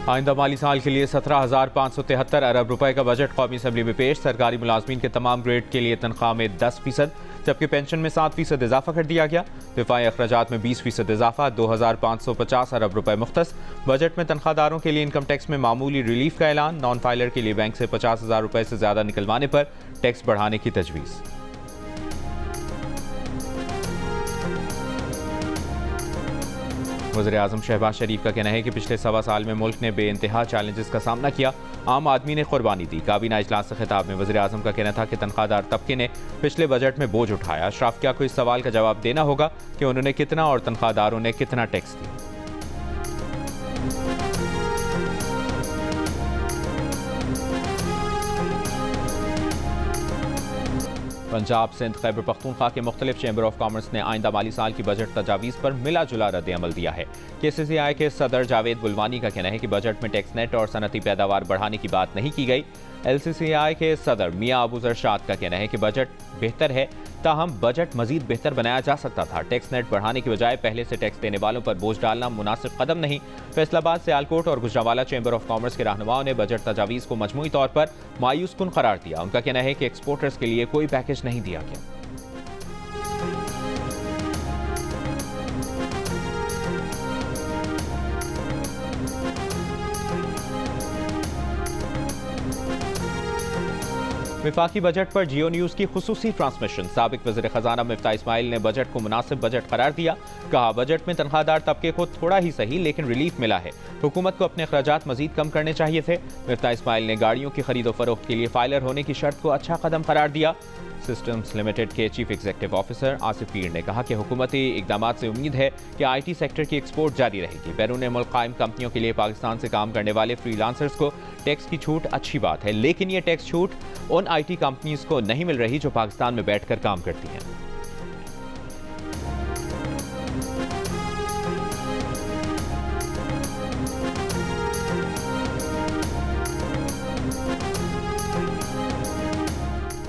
आइंदा माली साल के लिए 17,573 अरब रुपए का बजट कौमी असम्बली में पेश। सरकारी मुलाजमीन के तमाम ग्रेड के लिए तनख्वाह में 10%, जबकि पेंशन में 7% इजाफा कर दिया गया। दिफाई अखराजात में 20% इजाफा, 2,550 अरब रुपए मुख्तस। बजट में तनख्वाहदारों के लिए इनकम टैक्स में मामूली रिलीफ का ऐलान। नॉन फाइलर के लिए बैंक से 50,000 रुपए से ज्यादा निकलवाने पर टैक्स बढ़ाने की तजवीज़। वज़ीर-ए-आज़म शहबाज शरीफ का कहना है कि पिछले सवा साल में मुल्क ने बेइंतहा चैलेंजेस का सामना किया, आम आदमी ने कुर्बानी दी। काबीना इजलास से खिताब में वज़ीर-ए-आज़म का कहना था कि तनख्वाहदार तबके ने पिछले बजट में बोझ उठाया। अशराफिया को इस सवाल का जवाब देना होगा कि उन्होंने कितना और तनख्वाहदारों ने कितना टैक्स दिया। पंजाब, सिंध, खैबर पख्तूनख्वा के मुख्तलिफ चैम्बर ऑफ कॉमर्स ने आइंदा माली साल की बजट तजावीज़ पर मिला जुला रद्द अमल दिया है। KCCI के सदर जावेद बुलवानी का कहना है कि बजट में टैक्स नेट और सनती पैदावार बढ़ाने की बात नहीं की गई। LCCI के सदर मियां अबू जरशाद का कहना है कि बजट बेहतर है, ताहम बजट मजीद बेहतर बनाया जा सकता था। टैक्स नेट बढ़ाने की बजाय पहले से टैक्स देने वालों पर बोझ डालना मुनासिब कदम नहीं। फैसलाबाद, सियालकोट और गुजरांवाला चैम्बर ऑफ कॉमर्स के रहनुमाओं ने बजट तजावीज़ को मजमूई तौर पर मायूस कुन करार दिया। उनका कहना है कि एक्सपोर्टर्स के लिए कोई पैकेज नहीं दिया गया। विफाकी बजट पर जियो न्यूज़ की खुसूसी ट्रांसमिशन। साबिक वज़ीर ख़जाना मिफ्ताह इस्माइल ने बजट को मुनासिब बजट करार दिया। कहा, बजट में तनख्वाहदार तबके को थोड़ा ही सही लेकिन रिलीफ मिला है। हुकूमत को अपने अखराजात मजीद कम करने चाहिए थे। मिफ्ताह इस्माइल ने गाड़ियों की खरीदो फरोख्त के लिए फाइलर होने की शर्त को अच्छा कदम करार दिया। सिस्टम्स लिमिटेड के चीफ एग्जीक्यूटिव ऑफिसर आसिफ पीर ने कहा कि हुकूमती इकदाम से उम्मीद है कि IT सेक्टर की एक्सपोर्ट जारी रहेगी। बैरून मुल्क कायम कंपनियों के लिए पाकिस्तान से काम करने वाले फ्रीलांसर्स को टैक्स की छूट अच्छी बात है, लेकिन ये टैक्स छूट उन IT कंपनीज को नहीं मिल रही जो पाकिस्तान में बैठकर काम करती हैं।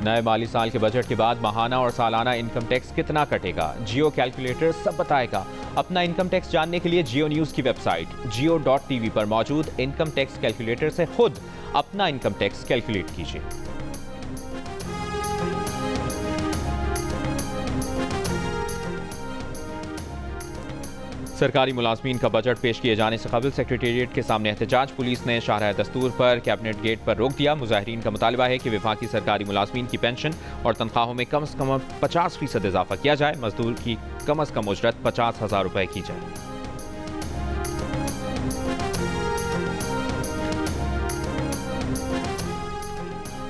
नए माली साल के बजट के बाद माहाना और सालाना इनकम टैक्स कितना कटेगा, जियो कैलकुलेटर सब बताएगा। अपना इनकम टैक्स जानने के लिए जियो न्यूज़ की वेबसाइट jio.tv पर मौजूद इनकम टैक्स कैलकुलेटर से खुद अपना इनकम टैक्स कैलकुलेट कीजिए। सरकारी मुलाजमीन का बजट पेश किए जाने से कबल सेक्रेटेरिएट के सामने एहतजाज। पुलिस ने शाहराह दस्तूर पर कैबिनेट गेट पर रोक दिया। मुजाहिरीन का मुतालबा है कि विफाकी सरकारी मुलाजमीन की पेंशन और तनख्वाहों में कम से कम 50% इजाफा किया जाए। मजदूर की कम से कम उजरत 50,000 रुपए की जाए।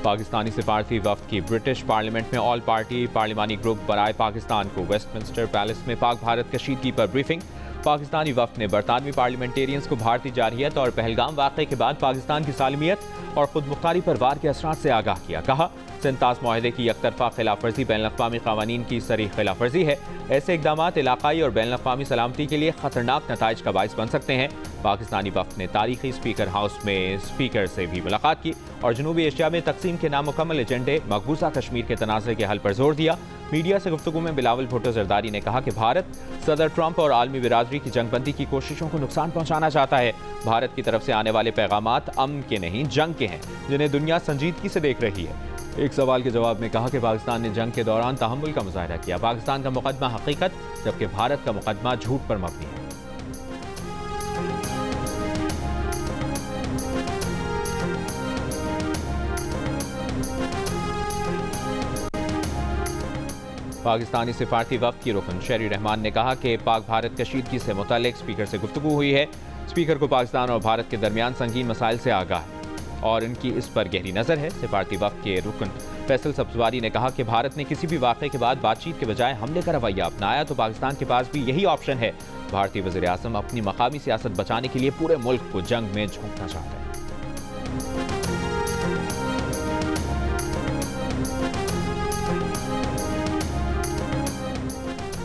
पाकिस्तानी सिफारती वफ्द की ब्रिटिश पार्लियामेंट में ऑल पार्टी पार्लिमानी ग्रुप बराए पाकिस्तान को वेस्टमिंस्टर पैलेस में पाक भारत कशीदगी पर ब्रीफिंग। पाकिस्तानी वफ्द ने बरतानवी पार्लियामेंटेरियंस को भारतीय जारहियत और पहलगाम वाक़े के बाद पाकिस्तान की सालमियत और खुद मुख्तारी पर वार के असरात से आगाह किया। कहा, सिंतास मुआहदे की यकतरफा खिलाफवर्जी बैनुल-अक़वामी क़वानीन की सरीह खिलाफवर्जी है। ऐसे इक़दामात इलाक़ाई और बैनुल-अक़वामी सलामती के लिए ख़तरनाक नताइज का बाइस बन सकते हैं। पाकिस्तानी वफ्द ने तारीखी स्पीकर हाउस में स्पीकर से भी मुलाकात की और जनूबी एशिया में तकसीम के नामुकम्मल एजेंडे मकबूजा कश्मीर के तनाज़े के हल पर जोर दिया। मीडिया से गुफ्तगू में बिलावल भुट्टो जरदारी ने कहा कि भारत सदर ट्रंप और आलमी बिरादरी की जंगबंदी की कोशिशों को नुकसान पहुंचाना चाहता है। भारत की तरफ से आने वाले पैगामात अमन के नहीं जंग के हैं, जिन्हें दुनिया संजीदगी से देख रही है। एक सवाल के जवाब में कहा कि पाकिस्तान ने जंग के दौरान तहम्मुल का मुजाहिरा किया। पाकिस्तान का मुकदमा हकीकत, जबकि भारत का मुकदमा झूठ पर मबनी है। पाकिस्तानी सिफारती वफ्द की रुकन शेरी रहमान ने कहा कि पाक भारत कशीदगी से मुतालिक स्पीकर से गुफ्तगू हुई है। स्पीकर को पाकिस्तान और भारत के दरमियान संगीन मसाइल से आगाह है और इनकी इस पर गहरी नज़र है। सिफारती वफ्द के रुकन फैसल सब्जवारी ने कहा कि भारत ने किसी भी वाक़े के बाद बातचीत के बजाय हमले का रवैया अपनाया तो पाकिस्तान के पास भी यही ऑप्शन है। भारतीय वज़ीर-ए-आज़म अपनी मकामी सियासत बचाने के लिए पूरे मुल्क को जंग में झोंकना चाहते हैं।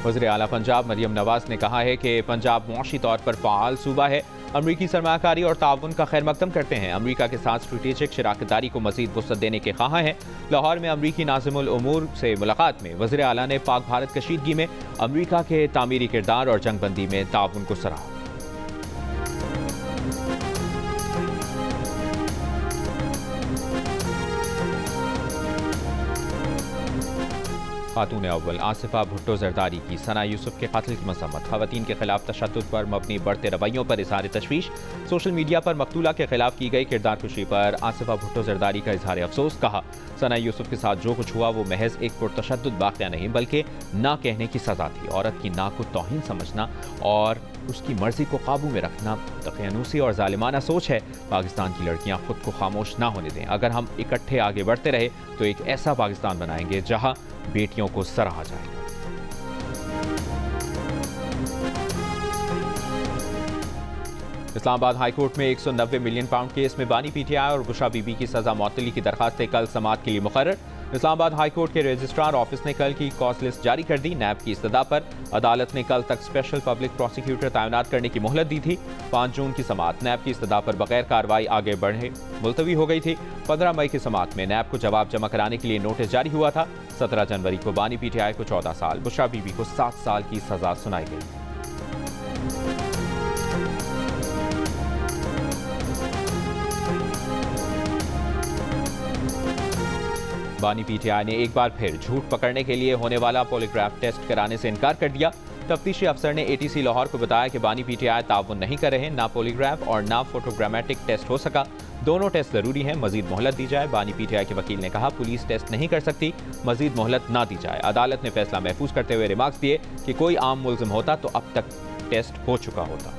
वज़ीर आला पंजाब मरियम नवाज ने कहा है कि पंजाब मुआशी तौर पर फ़ाल सूबा है। अमरीकी सरमाकारी और ताउन का खैर मकदम करते हैं। अमरीका के साथ स्ट्रेटेजिक शराकतदारी को मज़ीद वुसअत देने के ख़्वाह हैं। लाहौर में अमरीकी नाज़िमुल उमूर से मुलाकात में वज़ीर आला ने पाक भारत कशीदगी में अमरीका के तामीरी किरदार और जंगबंदी में ताउन को सराहा। खातून अव्वल आसिफा भुट्टो जरदारी की सना यूसुफ के कत्ल की मजम्मत। खवातीन के खिलाफ तशद्दुद पर मबनी बढ़ते रवैयों पर इजहार तशवीश। सोशल मीडिया पर मकतूला के खिलाफ की गई किरदार कुशी पर आसिफा भुट्टो जरदारी का इजहार अफसोस। कहा, सना यूसुफ के साथ जो कुछ हुआ वो महज एक पुरतशद्दुद वाक़या नहीं बल्कि ना कहने की सज़ा थी। औरत की ना को तौहीन समझना और उसकी मर्जी को काबू में रखना तक़यानूसी और जालिमाना सोच है। पाकिस्तान की लड़कियां खुद को खामोश ना होने दें। अगर हम इकट्ठे आगे बढ़ते रहे तो एक ऐसा पाकिस्तान बनाएंगे जहां बेटियों को सराहा जाएगा। इस्लामाबाद हाईकोर्ट में 190 मिलियन पाउंड केस में बानी पीटीआई और गुशा बीबी की सजा मौतली की दरखास्तें कल समाअत के लिए मुकर्रर। इस्लामाबाद हाईकोर्ट के रजिस्ट्रार ऑफिस ने कल की कॉज लिस्ट जारी कर दी। नैब की इस्तदा पर अदालत ने कल तक स्पेशल पब्लिक प्रोसिक्यूटर तैनात करने की मोहलत दी थी। 5 जून की समाअत नैब की इस्तदा पर बगैर कार्रवाई आगे बढ़े मुलतवी हो गई थी। 15 मई की समाअत में नैब को जवाब जमा कराने के लिए नोटिस जारी हुआ था। 17 जनवरी को बानी पीटीआई को 14 साल, बुशरा बीबी को 7 साल की सजा सुनाई गई। बानी पीटीआई ने एक बार फिर झूठ पकड़ने के लिए होने वाला पॉलीग्राफ टेस्ट कराने से इनकार कर दिया। तफ्तीशी अफसर ने एटीसी लाहौर को बताया कि बानी पीटीआई ताउन नहीं कर रहे, ना पॉलीग्राफ और ना फोटोग्रामेटिक टेस्ट हो सका। दोनों टेस्ट जरूरी हैं, मजीद मोहलत दी जाए। बानी पीटीआई के वकील ने कहा, पुलिस टेस्ट नहीं कर सकती, मजीद मोहलत ना दी जाए। अदालत ने फैसला महफूज करते हुए रिमार्क्स दिए कि कोई आम मुल्जिम होता तो अब तक टेस्ट हो चुका होता।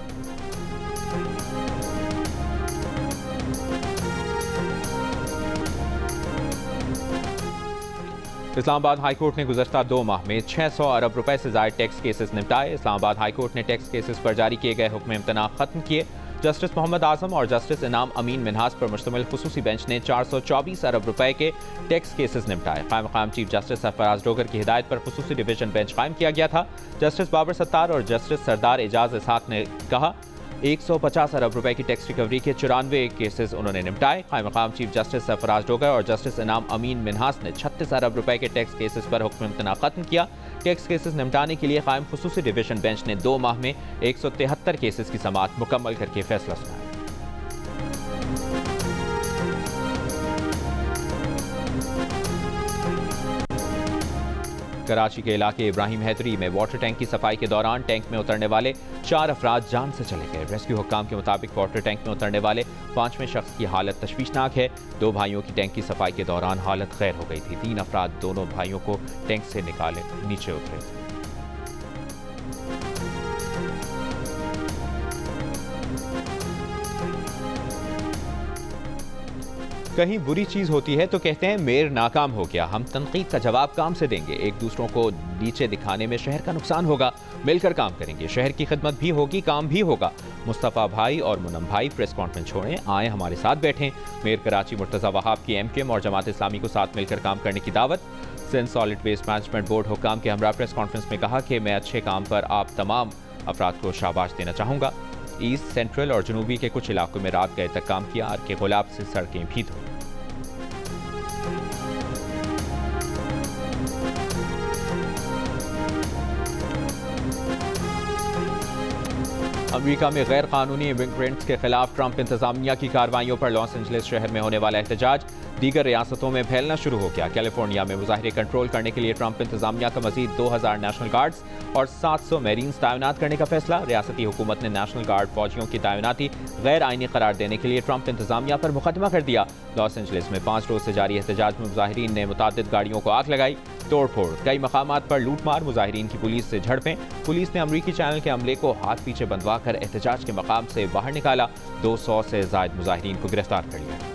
इस्लामाबाद हाईकोर्ट ने गुज़श्ता 2 माह में 600 अरब रुपए से ज़ायद टैक्स केसेस निपटाए। इस्लामाबाद हाईकोर्ट ने टैक्स केसेस पर जारी किए गए हुक्म इम्तना खत्म किए। जस्टिस मोहम्मद आजम और जस्टिस इनाम अमीन मिन्हास पर मुश्तमिल खुसूसी बेंच ने 424 अरब रुपए के टैक्स केसेस निपटाए। कायम चीफ जस्टिस सरफराज डोगर की हिदायत पर खुसूसी डिवीजन बेंच कायम किया गया था। जस्टिस बाबर सत्तार और जस्टिस सरदार एजाज इसहाक ने कहा, 150 अरब रुपए की टैक्स रिकवरी के 94 केसेस उन्होंने निपटाए। कायम चीफ जस्टिस सरफराज डोगर और जस्टिस इनाम अमीन मिन्हास ने 36 अरब रुपए के टैक्स केसेस पर हुक्म इम्तना खत्म किया। टैक्स केसेस निपटाने के लिए कायम खुसूसी डिवीजन बेंच ने 2 माह में 173 केसेस की समाअत मुकम्मल करके फैसला सुनाया। कराची के इलाके इब्राहिम हैदरी में वाटर टैंक की सफाई के दौरान टैंक में उतरने वाले 4 अफराद जान से चले गए। रेस्क्यू हुक्काम के मुताबिक वाटर टैंक में उतरने वाले 5वें शख्स की हालत तशवीशनाक है। 2 भाइयों की टैंक की सफाई के दौरान हालत खैर हो गई थी। 3 अफराद दोनों भाइयों को टैंक से निकाले नीचे उतरे थे। कहीं बुरी चीज होती है तो कहते हैं मेयर नाकाम हो गया, हम तनकीद का जवाब काम से देंगे। एक दूसरों को नीचे दिखाने में शहर का नुकसान होगा, मिलकर काम करेंगे, शहर की खिदमत भी होगी, काम भी होगा। मुस्तफ़ा भाई और मुनम भाई प्रेस कॉन्फ्रेंस छोड़ें, आए हमारे साथ बैठें। मेयर कराची मुर्तज़ा वहाब की एमकेएम और जमात इस्लामी को साथ मिलकर काम करने की दावत। Sindh solid waste management board हुक्काम के हमरा प्रेस कॉन्फ्रेंस में कहा कि मैं अच्छे काम पर आप तमाम अफराद को शाबाश देना चाहूँगा। ईस्ट, सेंट्रल और जनूबी के कुछ इलाकों में रात गए तक काम किया। अर्के गुलाब से सड़कें भी धोई। अमेरिका में गैर कानूनी इमिग्रेंट्स के खिलाफ ट्रंप इंतजामिया की कार्रवाइयों पर लॉस एंजलिस शहर में होने वाला एहतजाज दीगर रियासतों में फैलना शुरू हो गया। कैलिफोर्निया में मुजाहिरे कंट्रोल करने के लिए ट्रंप इंतजामिया का मजीद 2000 नेशनल गार्ड्स और 700 मेरीन्स तैनात करने का फैसला। रियासती हुकूमत ने नेशनल गार्ड फौजियों की तैनाती गैर आईनी करार देने के लिए ट्रंप इंतजामिया पर मुकदमा कर दिया। लॉस एंजलिस में 5 रोज से जारी एहतजाज में मुजाहिरीन ने मुतादिद गाड़ियों को आग लगाई, तोड़फोड़, कई मकामात पर लूटमार, मुजाहिरीन की पुलिस से झड़पें। पुलिस ने अमरीकी चैनल के अमले को हाथ पीछे बंधवा कर एहतजाज के मकाम से बाहर निकाला। 200 से ज्यादा मुजाहिरीन को गिरफ्तार कर लिया।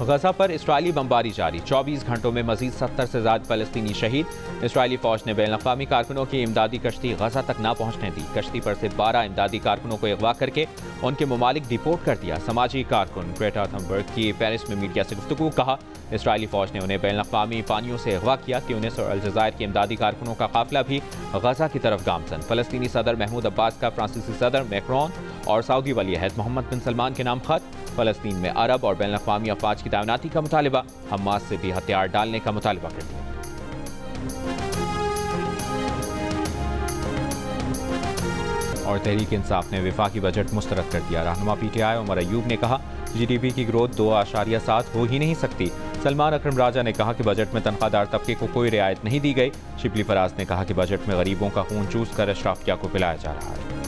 गजा पर इस्राइली बमबारी जारी, 24 घंटों में मजीद 70 से ज्यादा फलस्तीनी शहीद। इस्राइली फौज ने बैनुल-अक़वामी कारकुनों की इमदादी कश्ती गजा तक ना पहुंचने दी। कश्ती पर से 12 इमदादी कारकुनों को अगवा करके उनके ममालिक डिपोर्ट कर दिया। समाजी कारकुन ग्रेटा थनबर्ग की पेरिस में मीडिया से गुफ्तगू, कहा इस्राइली फौज ने उन्हें बैनुल-अक़वामी पानियों से अगवा किया। ट्यूनिस और अलजायर के इमदादी कारकुनों का काफिला भी गजा की तरफ गामजन। फलस्तीनी सदर महमूद अब्बास का फ्रांसीसी सदर मैक्रोन और सऊदी वली अहद मोहम्मद बिन सलमान के नाम खत। फ़लस्तीन में अरब और बैनुल अक़वामी अफ़वाज की तैनाती का मुतालबा। हमास से भी हथियार डालने का मुतालबा कर दिया। और तहरीक इंसाफ ने वफाकी बजट मुस्तरद कर दिया। रहनुमा PTI उमर अयूब ने कहा GDP की ग्रोथ 2.7 हो ही नहीं सकती। सलमान अकरम राजा ने कहा कि बजट में तनख्वाहदार तबके को कोई रियायत नहीं दी गई। शिबली फराज ने कहा कि बजट में गरीबों का खून चूस कर अशराफिया को पिलाया जा रहा है।